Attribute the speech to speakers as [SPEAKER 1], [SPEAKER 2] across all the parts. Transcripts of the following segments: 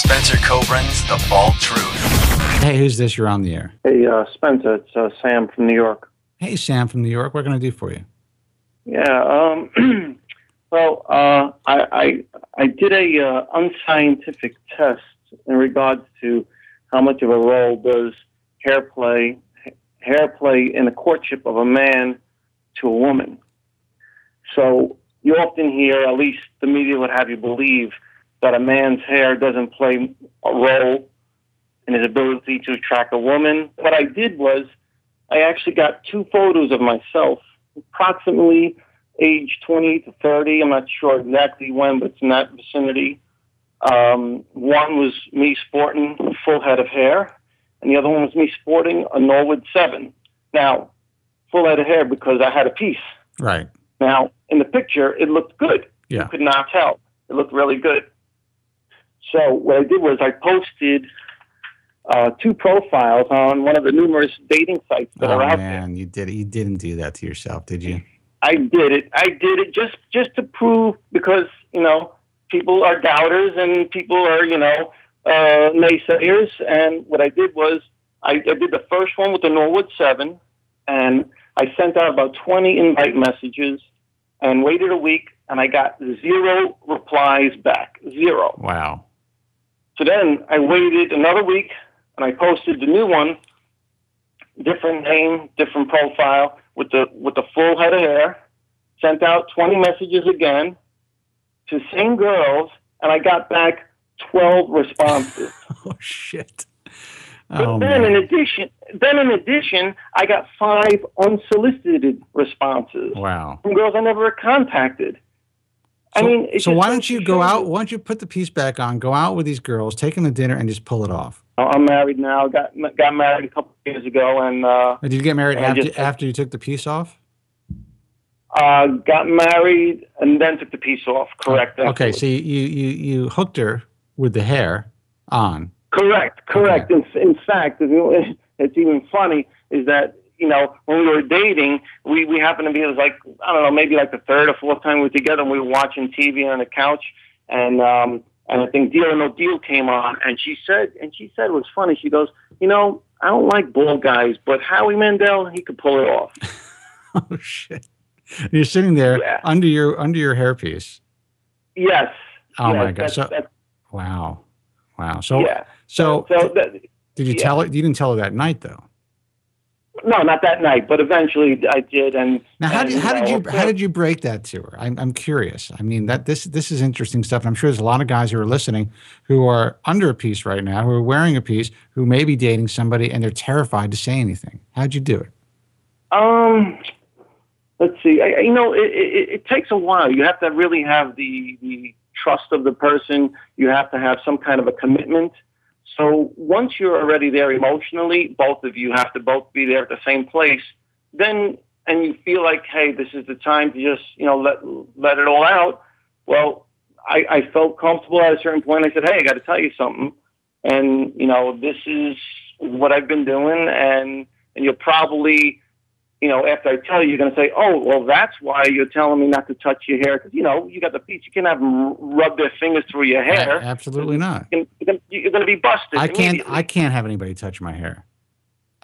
[SPEAKER 1] Spencer Kobren's The Bald Truth.
[SPEAKER 2] Hey, who's this? You're on the air.
[SPEAKER 3] Hey, Spencer, it's Sam from New York.
[SPEAKER 2] Hey, Sam from New York. What can I do for you?
[SPEAKER 3] Yeah, well, I did a unscientific test in regards to how much of a role does hair play in the courtship of a man to a woman. So you often hear, at least the media would have you believe, that a man's hair doesn't play a role in his ability to attract a woman. What I did was I actually got 2 photos of myself, approximately age 20 to 30. I'm not sure exactly when, but it's in that vicinity. One was me sporting a full head of hair, and the other one was me sporting a Norwood 7. Now, full head of hair because I had a piece.
[SPEAKER 2] Right.
[SPEAKER 3] Now, in the picture, it looked good.
[SPEAKER 2] Yeah.
[SPEAKER 3] You could not tell. It looked really good. So what I did was I posted 2 profiles on one of the numerous dating sites that are out there.
[SPEAKER 2] You didn't do that to yourself, did you?
[SPEAKER 3] I did it just to prove, because, people are doubters and people are, naysayers. And what I did was I did the first one with the Norwood 7, and I sent out about 20 invite messages and waited a week, and I got 0 replies back. 0.
[SPEAKER 2] Wow.
[SPEAKER 3] So then I waited another week, and I posted the new one, different name, different profile, with the full head of hair, sent out 20 messages again to same girls, and I got back 12 responses.
[SPEAKER 2] Oh, shit.
[SPEAKER 3] But then in addition, I got 5 unsolicited responses.
[SPEAKER 2] Wow.
[SPEAKER 3] From girls I never contacted.
[SPEAKER 2] So why don't you go out? Why don't you put the piece back on, go out with these girls, take them to dinner, and just pull it off?
[SPEAKER 3] I'm married now. Got married a couple of years ago, and
[SPEAKER 2] did you get married after you took the piece off?
[SPEAKER 3] Got married and then took the piece off. Correct.
[SPEAKER 2] Okay, so you hooked her with the hair on.
[SPEAKER 3] Correct. Okay. In fact, it's even funny is that, when we were dating, we happened to be, it was like, I don't know, maybe like the 3rd or 4th time we were together, and we were watching TV on the couch, and I think Deal or No Deal came on, and she said it was funny. She goes, I don't like bald guys, but Howie Mandel, he could pull it off.
[SPEAKER 2] Oh, shit. You're sitting there under your hairpiece.
[SPEAKER 3] Yes.
[SPEAKER 2] Oh, yes, my God. Wow. So,
[SPEAKER 3] yeah.
[SPEAKER 2] Did you tell her? You didn't tell her that night, though.
[SPEAKER 3] No, not that night, but eventually I did. And
[SPEAKER 2] now, how did you break that to her? I'm curious. I mean, this is interesting stuff. And I'm sure there's a lot of guys who are listening who are under a piece right now, who are wearing a piece, who may be dating somebody, and they're terrified to say anything. How'd you do it?
[SPEAKER 3] Let's see. It takes a while. You have to really have the trust of the person. You have to have some kind of a commitment. So once you're already there emotionally, both of you have to both be there at the same place. Then, and you feel like, hey, this is the time to just, let it all out. Well, I felt comfortable at a certain point. I said, hey, I got to tell you something. And, this is what I've been doing. And you'll probably, after I tell you, you're going to say, oh, well, that's why you're telling me not to touch your hair. Because, you got the piece. You can't have them rub their fingers through your hair.
[SPEAKER 2] Absolutely not.
[SPEAKER 3] You're going to be busted.
[SPEAKER 2] I can't have anybody touch my hair.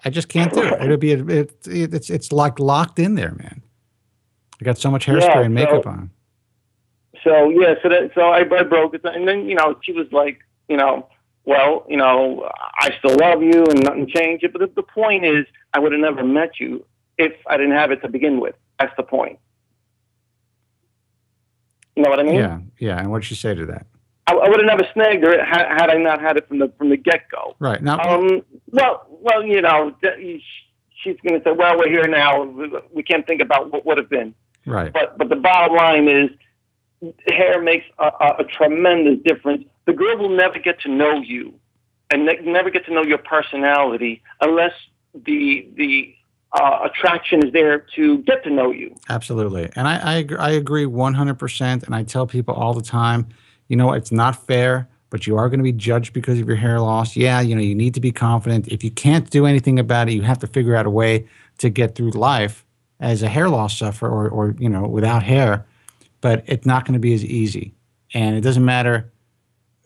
[SPEAKER 2] I just can't do it. It's like locked in there, man. I got so much hairspray and makeup on.
[SPEAKER 3] So I broke it. And then, she was like, well, I still love you and nothing changed. But the point is, I would have never met you if I didn't have it to begin with. That's the point. You know what I mean?
[SPEAKER 2] Yeah. And what did she say to that?
[SPEAKER 3] I would have never snagged her had I not had it from the get-go.
[SPEAKER 2] Right. Now,
[SPEAKER 3] she's going to say, well, we're here now. We can't think about what would have been.
[SPEAKER 2] Right.
[SPEAKER 3] But the bottom line is, hair makes a tremendous difference. The girl will never get to know you and never get to know your personality unless the attraction is there to get to know you.
[SPEAKER 2] Absolutely. And I agree 100%. And I tell people all the time, it's not fair, but you are going to be judged because of your hair loss. Yeah, you need to be confident. If you can't do anything about it, you have to figure out a way to get through life as a hair loss sufferer or without hair. But it's not going to be as easy. And it doesn't matter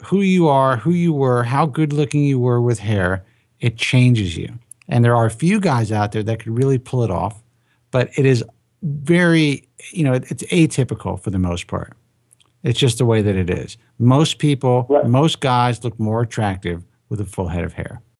[SPEAKER 2] who you are, who you were, how good looking you were with hair, it changes you. And there are a few guys out there that could really pull it off, but it is very, it's atypical for the most part. It's just the way that it is. Most people,
[SPEAKER 3] Right.
[SPEAKER 2] most guys look more attractive with a full head of hair.